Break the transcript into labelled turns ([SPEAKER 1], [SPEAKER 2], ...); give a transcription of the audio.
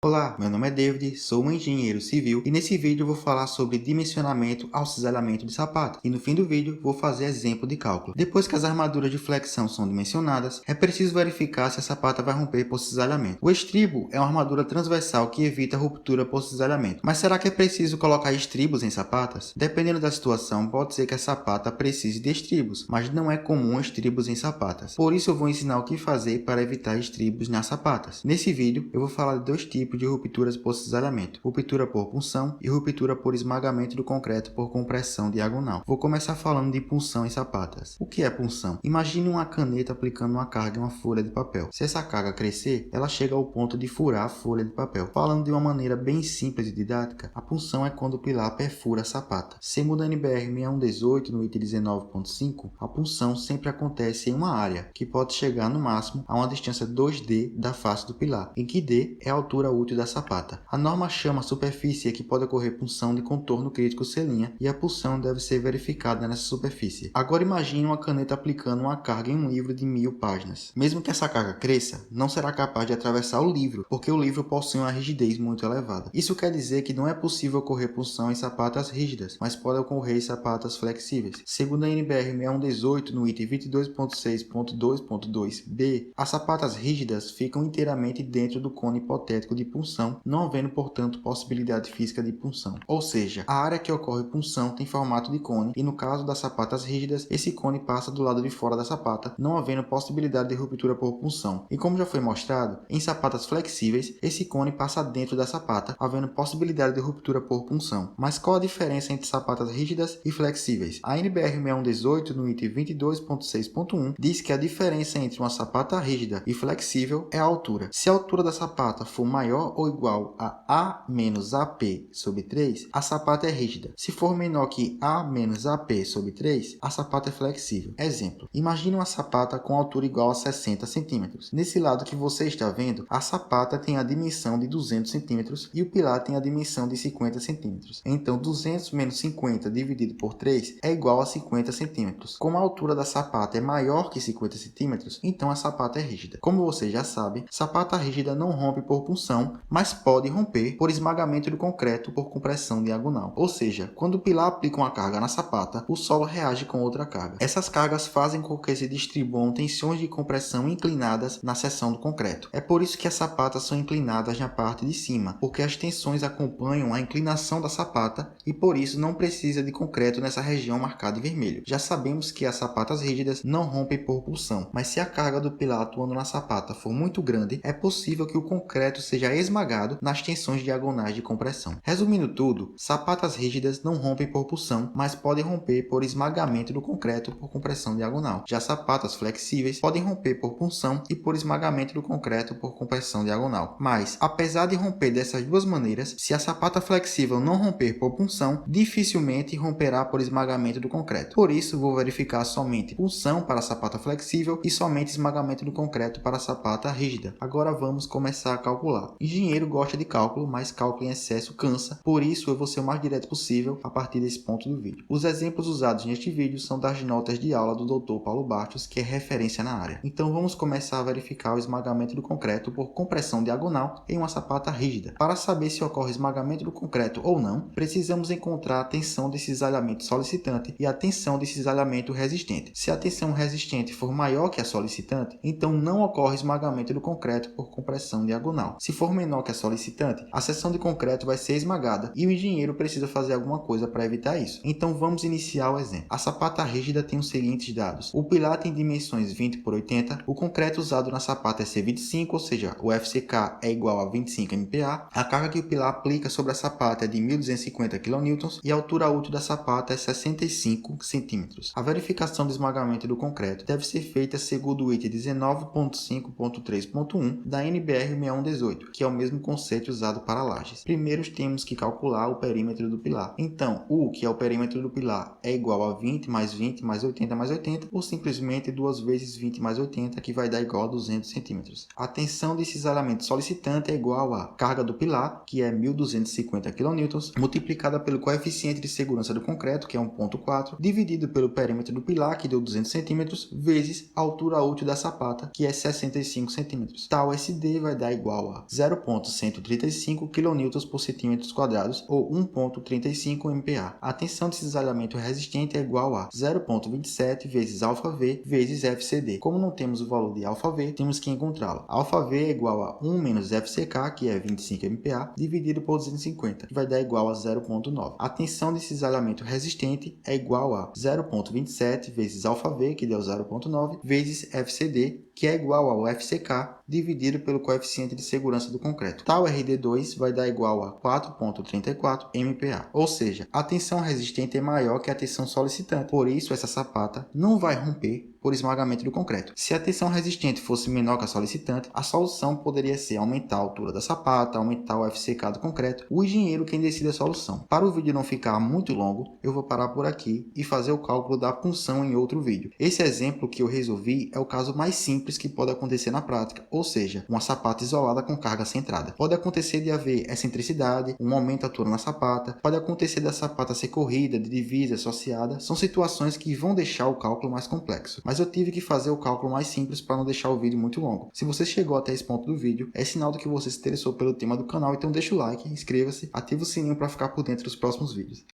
[SPEAKER 1] Olá, meu nome é David, sou um engenheiro civil e nesse vídeo eu vou falar sobre dimensionamento ao cisalhamento de sapato e no fim do vídeo vou fazer exemplo de cálculo. Depois que as armaduras de flexão são dimensionadas, é preciso verificar se a sapata vai romper por cisalhamento. O estribo é uma armadura transversal que evita ruptura por cisalhamento. Mas será que é preciso colocar estribos em sapatas? Dependendo da situação, pode ser que a sapata precise de estribos, mas não é comum estribos em sapatas. Por isso eu vou ensinar o que fazer para evitar estribos nas sapatas. Nesse vídeo eu vou falar de dois tipos de rupturas por cisalhamento: ruptura por punção e ruptura por esmagamento do concreto por compressão diagonal. Vou começar falando de punção em sapatas. O que é punção? Imagine uma caneta aplicando uma carga em uma folha de papel. Se essa carga crescer, ela chega ao ponto de furar a folha de papel. Falando de uma maneira bem simples e didática, a punção é quando o pilar perfura a sapata. Segundo a NBR 6118 no item 19.5, a punção sempre acontece em uma área, que pode chegar no máximo a uma distância 2D da face do pilar, em que D é a altura útil da sapata. A norma chama a superfície que pode ocorrer punção de contorno crítico C', e a punção deve ser verificada nessa superfície. Agora imagine uma caneta aplicando uma carga em um livro de 1000 páginas. Mesmo que essa carga cresça, não será capaz de atravessar o livro, porque o livro possui uma rigidez muito elevada. Isso quer dizer que não é possível ocorrer punção em sapatas rígidas, mas pode ocorrer em sapatas flexíveis. Segundo a NBR 6118 no item 22.6.2.2b, as sapatas rígidas ficam inteiramente dentro do cone hipotético de punção, não havendo, portanto, possibilidade física de punção. Ou seja, a área que ocorre punção tem formato de cone e, no caso das sapatas rígidas, esse cone passa do lado de fora da sapata, não havendo possibilidade de ruptura por punção. E como já foi mostrado, em sapatas flexíveis, esse cone passa dentro da sapata, havendo possibilidade de ruptura por punção. Mas qual a diferença entre sapatas rígidas e flexíveis? A NBR 6118, no item 22.6.1, diz que a diferença entre uma sapata rígida e flexível é a altura. Se a altura da sapata for maior ou igual a A menos AP sobre 3, a sapata é rígida. Se for menor que A menos AP sobre 3, a sapata é flexível. Exemplo: imagine uma sapata com altura igual a 60 cm. Nesse lado que você está vendo, a sapata tem a dimensão de 200 cm e o pilar tem a dimensão de 50 cm. Então, 200 menos 50 dividido por 3 é igual a 50 cm. Como a altura da sapata é maior que 50 cm, então a sapata é rígida. Como você já sabe, sapata rígida não rompe por punção, mas pode romper por esmagamento do concreto por compressão diagonal. Ou seja, quando o pilar aplica uma carga na sapata, o solo reage com outra carga. Essas cargas fazem com que se distribuam tensões de compressão inclinadas na seção do concreto. É por isso que as sapatas são inclinadas na parte de cima, porque as tensões acompanham a inclinação da sapata e por isso não precisa de concreto nessa região marcada em vermelho. Já sabemos que as sapatas rígidas não rompem por pulsão, mas se a carga do pilar atuando na sapata for muito grande, é possível que o concreto seja esmagado nas tensões diagonais de compressão. Resumindo tudo, sapatas rígidas não rompem por pulsão, mas podem romper por esmagamento do concreto por compressão diagonal. Já sapatas flexíveis podem romper por punção e por esmagamento do concreto por compressão diagonal. Mas, apesar de romper dessas duas maneiras, se a sapata flexível não romper por punção, dificilmente romperá por esmagamento do concreto. Por isso, vou verificar somente punção para a sapata flexível e somente esmagamento do concreto para a sapata rígida. Agora vamos começar a calcular. Engenheiro gosta de cálculo, mas cálculo em excesso cansa, por isso eu vou ser o mais direto possível a partir desse ponto do vídeo. Os exemplos usados neste vídeo são das notas de aula do Dr. Paulo Bastos, que é referência na área. Então vamos começar a verificar o esmagamento do concreto por compressão diagonal em uma sapata rígida. Para saber se ocorre esmagamento do concreto ou não, precisamos encontrar a tensão de cisalhamento solicitante e a tensão de cisalhamento resistente. Se a tensão resistente for maior que a solicitante, então não ocorre esmagamento do concreto por compressão diagonal. Se for menor que a solicitante, a seção de concreto vai ser esmagada e o engenheiro precisa fazer alguma coisa para evitar isso. Então vamos iniciar o exemplo. A sapata rígida tem os seguintes dados: o pilar tem dimensões 20 por 80, o concreto usado na sapata é C25, ou seja, o FCK é igual a 25 MPa, a carga que o pilar aplica sobre a sapata é de 1250 kN e a altura útil da sapata é 65 cm. A verificação do esmagamento do concreto deve ser feita segundo o item 19.5.3.1 da NBR 6118, que é o mesmo conceito usado para lajes. Primeiro temos que calcular o perímetro do pilar. Então, U, que é o perímetro do pilar, é igual a 20 mais 20 mais 80 mais 80, ou simplesmente 2 vezes 20 mais 80, que vai dar igual a 200 cm. A tensão de cisalhamento solicitante é igual à carga do pilar, que é 1250 kN, multiplicada pelo coeficiente de segurança do concreto, que é 1.4, dividido pelo perímetro do pilar, que deu 200 cm, vezes a altura útil da sapata, que é 65 cm. Tal SD vai dar igual a 0,135 kN por centímetros quadrados ou 1,35 MPa. A tensão de cisalhamento resistente é igual a 0,27 vezes αv vezes FCD. Como não temos o valor de αv, temos que encontrá-lo. ΑV é igual a 1 menos FCK, que é 25 MPa, dividido por 250, que vai dar igual a 0,9. A tensão de cisalhamento resistente é igual a 0,27 vezes ΑV, que deu 0,9, vezes FCD, que é igual ao FCK, dividido pelo coeficiente de segurança do concreto. Tal RD2 vai dar igual a 4,34 MPa. Ou seja, a tensão resistente é maior que a tensão solicitante. Por isso, essa sapata não vai romper por esmagamento do concreto. Se a tensão resistente fosse menor que a solicitante, a solução poderia ser aumentar a altura da sapata, aumentar o FCK do concreto. O engenheiro quem decide a solução. Para o vídeo não ficar muito longo, eu vou parar por aqui e fazer o cálculo da punção em outro vídeo. Esse exemplo que eu resolvi é o caso mais simples que pode acontecer na prática, ou seja, uma sapata isolada com carga centrada. Pode acontecer de haver excentricidade, um aumento da altura na sapata, pode acontecer da sapata ser corrida, de divisa associada. São situações que vão deixar o cálculo mais complexo. Mas eu tive que fazer o cálculo mais simples para não deixar o vídeo muito longo. Se você chegou até esse ponto do vídeo, é sinal de que você se interessou pelo tema do canal, então deixa o like, inscreva-se, ativa o sininho para ficar por dentro dos próximos vídeos.